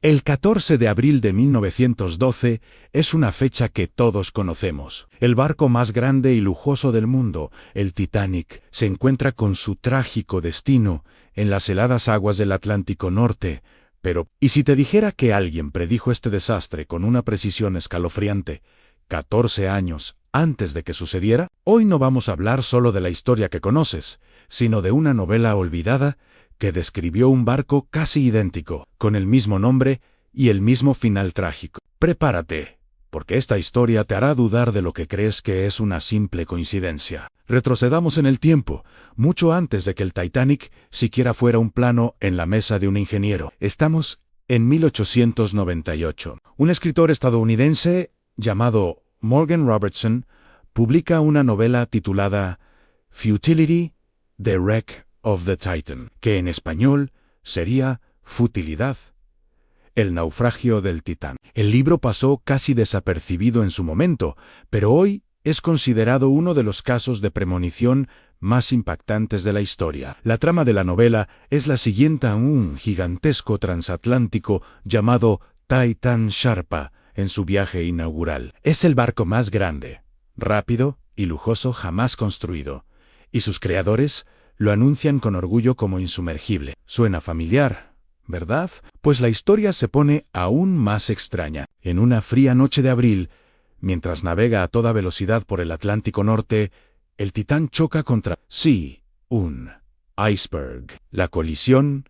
El 14 de abril de 1912 es una fecha que todos conocemos. El barco más grande y lujoso del mundo, el Titanic, se encuentra con su trágico destino en las heladas aguas del Atlántico Norte. Pero, ¿y si te dijera que alguien predijo este desastre con una precisión escalofriante 14 años antes de que sucediera? Hoy no vamos a hablar solo de la historia que conoces, sino de una novela olvidada que describió un barco casi idéntico, con el mismo nombre y el mismo final trágico. Prepárate, porque esta historia te hará dudar de lo que crees que es una simple coincidencia. Retrocedamos en el tiempo, mucho antes de que el Titanic siquiera fuera un plano en la mesa de un ingeniero. Estamos en 1898. Un escritor estadounidense llamado Morgan Robertson publica una novela titulada Futility, The Wreck of the Titan, que en español sería Futilidad, el naufragio del Titán. El libro pasó casi desapercibido en su momento, pero hoy es considerado uno de los casos de premonición más impactantes de la historia. La trama de la novela es la siguiente a un gigantesco transatlántico llamado Titan Sharpa en su viaje inaugural. Es el barco más grande, rápido y lujoso jamás construido, y sus creadores lo anuncian con orgullo como insumergible. Suena familiar, ¿verdad? Pues la historia se pone aún más extraña. En una fría noche de abril, mientras navega a toda velocidad por el Atlántico Norte, el Titán choca contra un iceberg. La colisión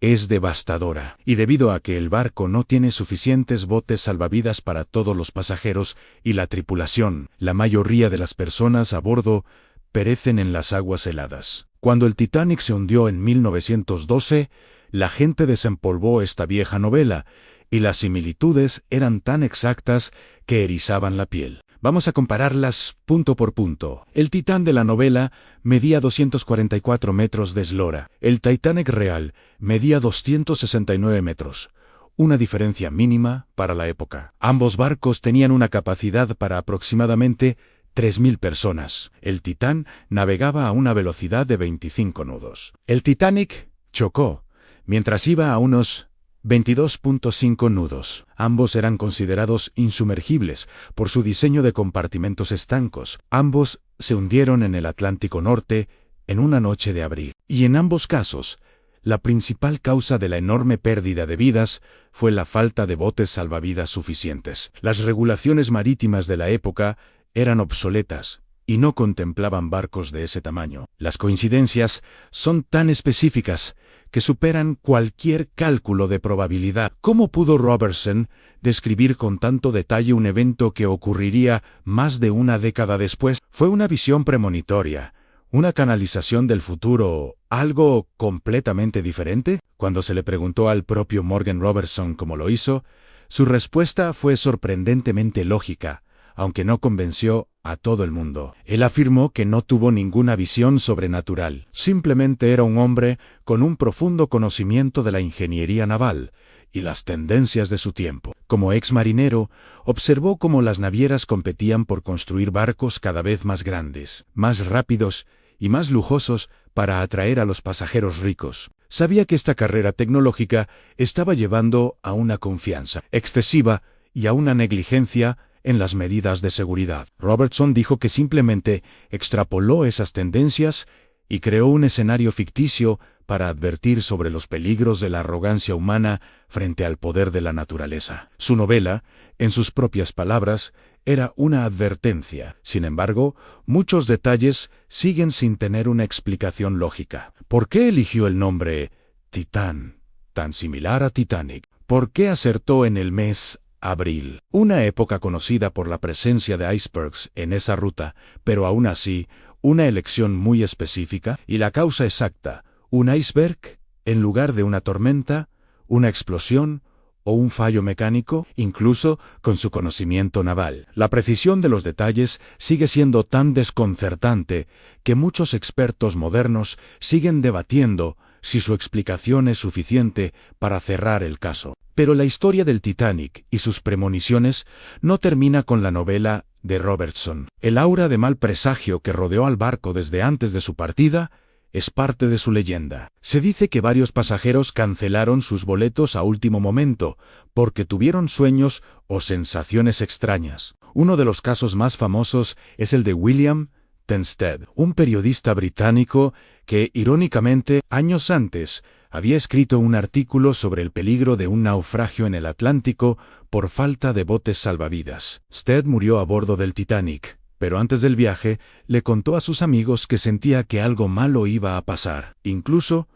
es devastadora, y debido a que el barco no tiene suficientes botes salvavidas para todos los pasajeros y la tripulación, la mayoría de las personas a bordo perecen en las aguas heladas. Cuando el Titanic se hundió en 1912, la gente desempolvó esta vieja novela, y las similitudes eran tan exactas que erizaban la piel. Vamos a compararlas punto por punto. El Titán de la novela medía 244 metros de eslora. El Titanic real medía 269 metros. Una diferencia mínima para la época. Ambos barcos tenían una capacidad para aproximadamente 3.000 personas. El Titán navegaba a una velocidad de 25 nudos. El Titanic chocó mientras iba a unos 22.5 nudos. Ambos eran considerados insumergibles por su diseño de compartimentos estancos. Ambos se hundieron en el Atlántico Norte en una noche de abril. Y en ambos casos, la principal causa de la enorme pérdida de vidas fue la falta de botes salvavidas suficientes. Las regulaciones marítimas de la época eran obsoletas y no contemplaban barcos de ese tamaño. Las coincidencias son tan específicas que superan cualquier cálculo de probabilidad. ¿Cómo pudo Robertson describir con tanto detalle un evento que ocurriría más de una década después? ¿Fue una visión premonitoria, una canalización del futuro, algo completamente diferente? Cuando se le preguntó al propio Morgan Robertson cómo lo hizo, su respuesta fue sorprendentemente lógica, aunque no convenció a todo el mundo. Él afirmó que no tuvo ninguna visión sobrenatural. Simplemente era un hombre con un profundo conocimiento de la ingeniería naval y las tendencias de su tiempo. Como ex marinero, observó cómo las navieras competían por construir barcos cada vez más grandes, más rápidos y más lujosos para atraer a los pasajeros ricos. Sabía que esta carrera tecnológica estaba llevando a una confianza excesiva y a una negligencia en las medidas de seguridad. Robertson dijo que simplemente extrapoló esas tendencias y creó un escenario ficticio para advertir sobre los peligros de la arrogancia humana frente al poder de la naturaleza. Su novela, en sus propias palabras, era una advertencia. Sin embargo, muchos detalles siguen sin tener una explicación lógica. ¿Por qué eligió el nombre Titán, tan similar a Titanic? ¿Por qué acertó en el mes abril? Una época conocida por la presencia de icebergs en esa ruta, pero aún así, una elección muy específica y la causa exacta, un iceberg en lugar de una tormenta, una explosión o un fallo mecánico, incluso con su conocimiento naval. La precisión de los detalles sigue siendo tan desconcertante que muchos expertos modernos siguen debatiendo si su explicación es suficiente para cerrar el caso. Pero la historia del Titanic y sus premoniciones no termina con la novela de Robertson. El aura de mal presagio que rodeó al barco desde antes de su partida es parte de su leyenda. Se dice que varios pasajeros cancelaron sus boletos a último momento porque tuvieron sueños o sensaciones extrañas. Uno de los casos más famosos es el de William Tenstead, un periodista británico que, irónicamente, años antes, había escrito un artículo sobre el peligro de un naufragio en el Atlántico por falta de botes salvavidas. Stead murió a bordo del Titanic, pero antes del viaje le contó a sus amigos que sentía que algo malo iba a pasar. Incluso,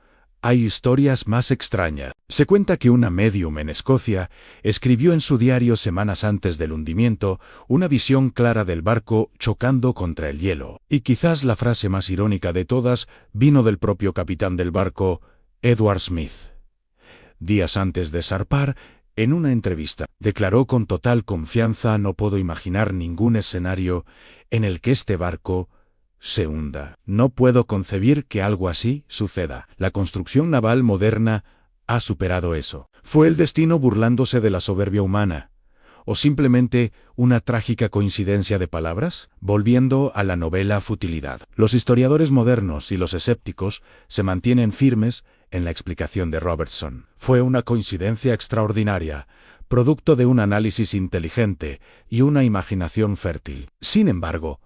hay historias más extrañas. Se cuenta que una médium en Escocia escribió en su diario semanas antes del hundimiento una visión clara del barco chocando contra el hielo. Y quizás la frase más irónica de todas vino del propio capitán del barco, Edward Smith. Días antes de zarpar, en una entrevista, declaró con total confianza: no puedo imaginar ningún escenario en el que este barco se hunda. No puedo concebir que algo así suceda. La construcción naval moderna ha superado eso. ¿Fue el destino burlándose de la soberbia humana? ¿O simplemente una trágica coincidencia de palabras? Volviendo a la novela Futilidad. Los historiadores modernos y los escépticos se mantienen firmes en la explicación de Robertson. Fue una coincidencia extraordinaria, producto de un análisis inteligente y una imaginación fértil. Sin embargo,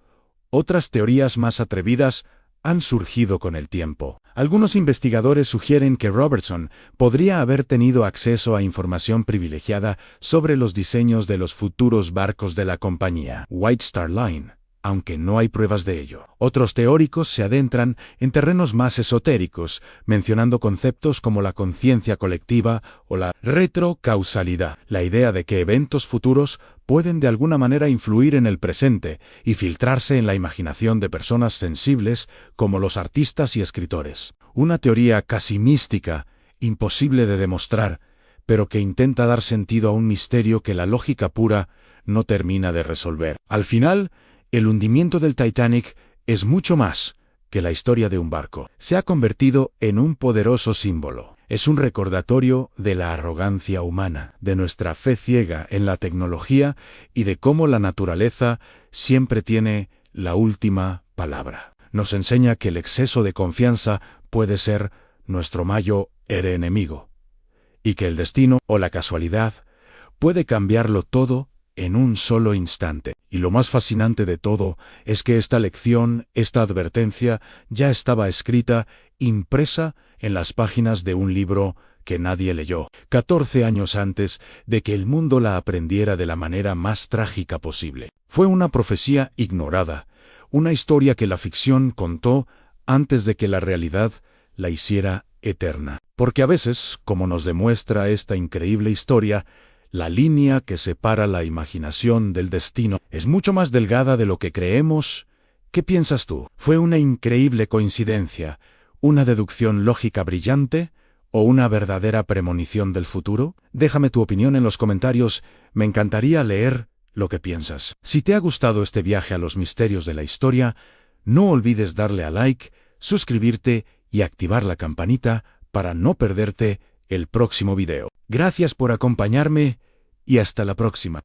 otras teorías más atrevidas han surgido con el tiempo. Algunos investigadores sugieren que Robertson podría haber tenido acceso a información privilegiada sobre los diseños de los futuros barcos de la compañía White Star Line, aunque no hay pruebas de ello. Otros teóricos se adentran en terrenos más esotéricos, mencionando conceptos como la conciencia colectiva o la retrocausalidad, la idea de que eventos futuros pueden de alguna manera influir en el presente y filtrarse en la imaginación de personas sensibles como los artistas y escritores. Una teoría casi mística, imposible de demostrar, pero que intenta dar sentido a un misterio que la lógica pura no termina de resolver. Al final, el hundimiento del Titanic es mucho más que la historia de un barco. Se ha convertido en un poderoso símbolo. Es un recordatorio de la arrogancia humana, de nuestra fe ciega en la tecnología y de cómo la naturaleza siempre tiene la última palabra. Nos enseña que el exceso de confianza puede ser nuestro mayor enemigo, y que el destino o la casualidad puede cambiarlo todo en un solo instante. Y lo más fascinante de todo es que esta lección, esta advertencia, ya estaba escrita, impresa en las páginas de un libro que nadie leyó, 14 años antes de que el mundo la aprendiera de la manera más trágica posible. Fue una profecía ignorada, una historia que la ficción contó antes de que la realidad la hiciera eterna. Porque a veces, como nos demuestra esta increíble historia, la línea que separa la imaginación del destino es mucho más delgada de lo que creemos. ¿Qué piensas tú? ¿Fue una increíble coincidencia, una deducción lógica brillante o una verdadera premonición del futuro? Déjame tu opinión en los comentarios, me encantaría leer lo que piensas. Si te ha gustado este viaje a los misterios de la historia, no olvides darle a like, suscribirte y activar la campanita para no perderte el próximo video. Gracias por acompañarme y hasta la próxima.